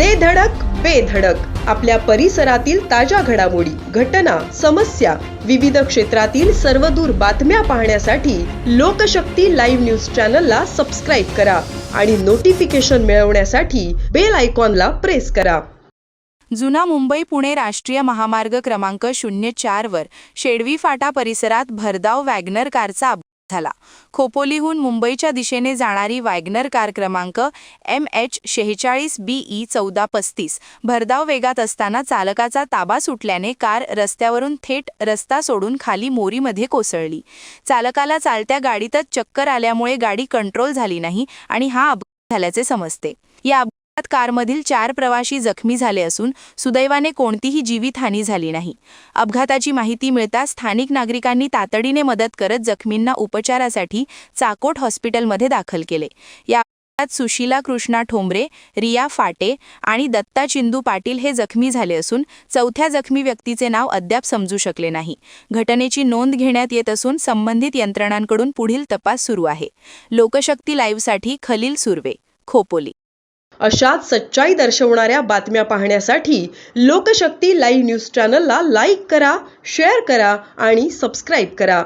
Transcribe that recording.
दे धडक बेधडक आपल्या परिसरातील ताज्या घडामोडी, घटना, समस्या, विविध क्षेत्रातील सर्वदूर बातम्या पाहण्यासाठी लोकशक्ती लाईव्ह न्यूज चॅनलला सबस्क्राईब करा आणि नोटिफिकेशन मिळवण्यासाठी बेल आयकॉनला प्रेस करा. जुना मुंबई पुणे राष्ट्रीय महामार्ग क्रमांक 04 वर शेडवी फाटा परिसरात भरधाव वॅगनर कारचा अपघात झाला. खोपोलीहून मुंबईच्या दिशेने जाणारी वॅगनर कार क्रमांक MH46BE 1435 भरधाव वेगात असताना चालकाचा ताबा सुटल्याने कार रस्त्यावरून थेट रस्ता सोडून खाली मोरीमध्ये कोसळली. चालकाला चालत्या गाडीतच चक्कर आल्यामुळे गाडी कंट्रोल झाली नाही आणि हा अपघात झाल्याचे समजते. या कारमधील 4 प्रवासी जखमी झाले असून सुदैवाने कोणतीही जीवितहानी झाली नाही. अपघाताची माहिती मिळताच स्थानिक नागरिकांनी तातडीने मदत करत जखमींना उपचारासाठी चाकोट हॉस्पिटलमध्ये दाखल केले. या अपघातात सुशीला कृष्णा ठोंबरे, रिया फाटे आणि दत्ता चिंदू पाटील हे जखमी झाले असून चौथ्या जखमी व्यक्तीचे नाव अद्याप समजू शकले नाही. घटनेची नोंद घेण्यात येत असून संबंधित यंत्रणांकडून पुढील तपास सुरू आहे. लोकशक्ती लाईव्हसाठी खलील सुर्वे, खोपोली. अशाच सच्चाई दर्शवणाऱ्या बातम्या पाहण्यासाठी लोकशक्ती लाईव्ह न्यूज चॅनलला लाईक करा, शेअर करा आणि सबस्क्राईब करा.